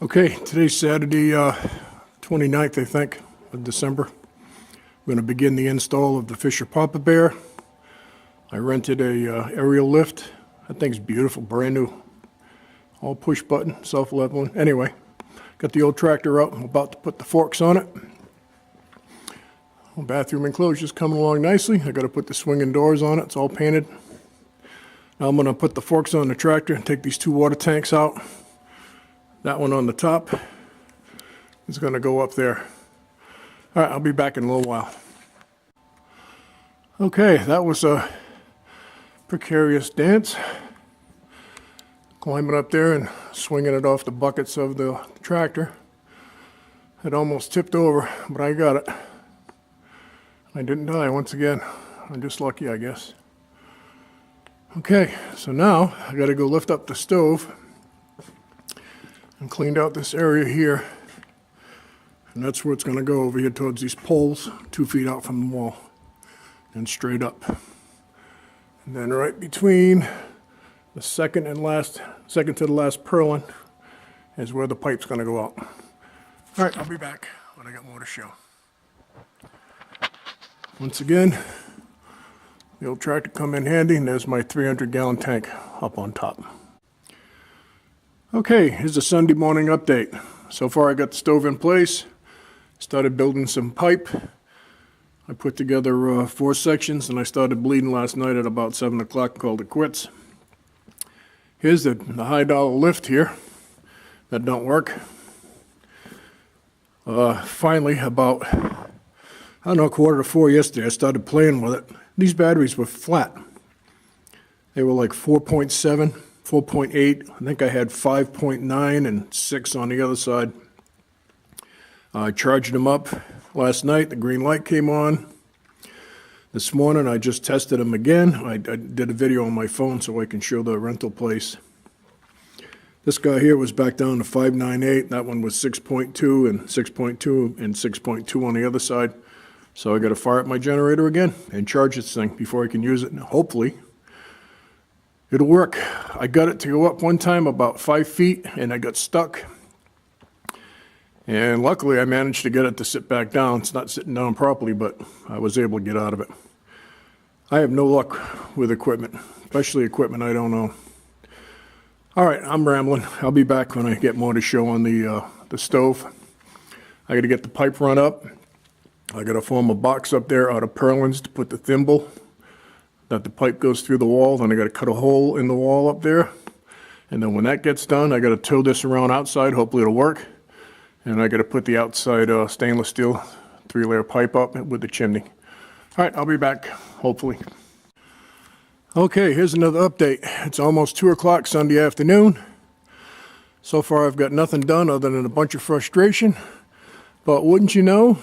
Okay, today's Saturday, 29th, I think, of December. I'm going to begin the install of the Fisher Papa Bear. I rented a aerial lift. That thing's beautiful, brand new. All push button, self-leveling. Anyway, got the old tractor out. I'm about to put the forks on it. Bathroom enclosure's coming along nicely. I got to put the swinging doors on it. It's all painted. Now I'm going to put the forks on the tractor and take these two water tanks out. That one on the top is going to go up there. All right, I'll be back in a little while. Okay, that was a precarious dance. Climbing up there and swinging it off the buckets of the tractor. It almost tipped over, but I got it. I didn't die once again. I'm just lucky, I guess. Okay, so now I got to go lift up the stove and cleaned out this area here. And that's where it's going to go, over here towards these poles, 2 feet out from the wall. And straight up. And then right between the second to the last purlin is where the pipe's going to go out. All right, I'll be back when I got more to show. Once again, the old tractor come in handy, and there's my 300-gallon tank up on top. Okay, here's a Sunday morning update. So far I got the stove in place, started building some pipe. I put together 4 sections, and I started bleeding last night at about 7 o'clock and called it quits. Here's the high dollar lift here that don't work. Finally, about, I don't know, 3:45 yesterday, I started playing with it. These batteries were flat. They were like 4.7, 4.8. I think I had 5.9 and 6 on the other side. I charged them up last night. The green light came on. This morning I just tested them again. I did a video on my phone so I can show the rental place. This guy here was back down to 5.98. That one was 6.2 and 6.2 and 6.2 on the other side. So I got to fire up my generator again and charge this thing before I can use it. And hopefully it'll work. I got it to go up one time about 5 feet and I got stuck. And luckily I managed to get it to sit back down. It's not sitting down properly, but I was able to get out of it. I have no luck with equipment, especially equipment I don't know. All right, I'm rambling. I'll be back when I get more to show on the stove. I got to get the pipe run up. I got to form a box up there out of purlins to put the thimble that the pipe goes through the wall. Then I got to cut a hole in the wall up there. And then when that gets done, I got to tow this around outside. Hopefully it'll work. And I got to put the outside stainless steel 3-layer pipe up with the chimney. All right, I'll be back, hopefully. Okay, here's another update. It's almost 2 o'clock Sunday afternoon. So far I've got nothing done other than a bunch of frustration. But wouldn't you know,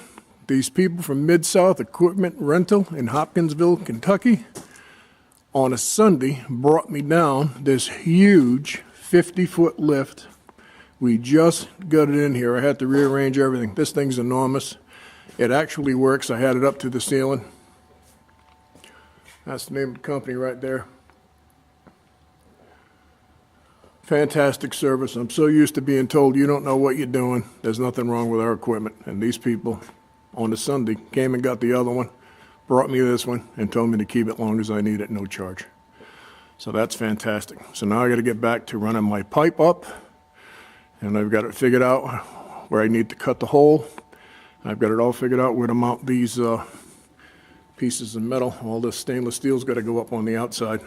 these people from Mid-South Equipment Rental in Hopkinsville, Kentucky, on a Sunday brought me down this huge 50-foot lift. We just got it in here. I had to rearrange everything. This thing's enormous. It actually works. I had it up to the ceiling. That's the name of the company right there. Fantastic service. I'm so used to being told you don't know what you're doing. There's nothing wrong with our equipment. And these people on the Sunday came and got the other one, brought me this one, and told me to keep it long as I need it, no charge. So that's fantastic. So now I got to get back to running my pipe up, and I've got it figured out where I need to cut the hole. I've got it all figured out where to mount these pieces of metal. All this stainless steel's got to go up on the outside.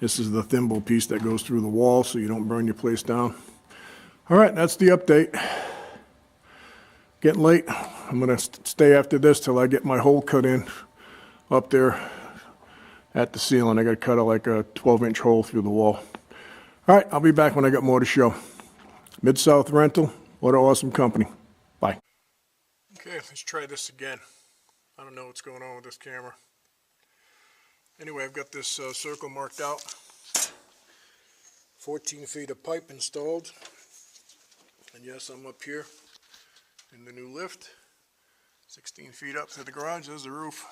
This is the thimble piece that goes through the wall so you don't burn your place down. All right, that's the update. Getting late. I'm going to stay after this till I get my hole cut in up there at the ceiling. I got to cut like a 12-inch hole through the wall. All right, I'll be back when I got more to show. Mid-South Rental, what an awesome company. Bye. Okay, let's try this again. I don't know what's going on with this camera. Anyway, I've got this circle marked out. 14 feet of pipe installed. And yes, I'm up here in the new lift. 16 feet up to the garage. There's the roof.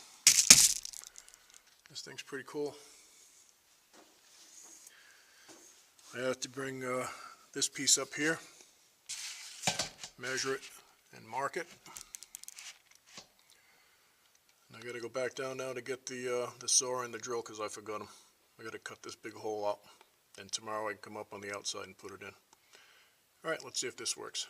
This thing's pretty cool. I have to bring this piece up here. measure it and mark it. And I gotta go back down now to get the saw and the drill because I forgot them. I gotta cut this big hole out, and tomorrow I can come up on the outside and put it in. Alright, let's see if this works.